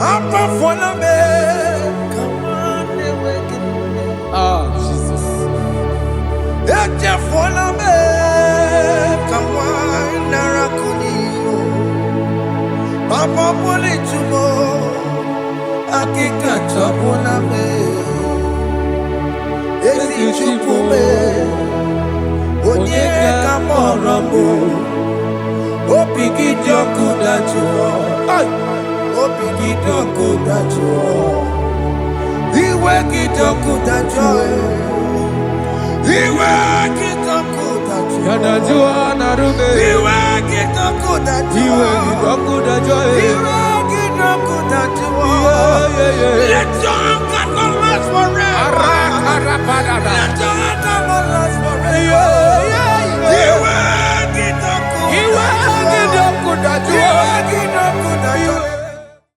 Apa fona me, come on, ah, Jesus. Eja fona me, come on, narakuni. Papa poli chumo, akika chapona me. Ezi chupu me, onye kamorambo. Opiki joku dachuo, opiki joku dachuo. Iwe kitoku dachuo, iwe kitoku dachuo. Yanajua narume, iwe kitoku dachuo, iwe kitoku dachuo, iwe kitoku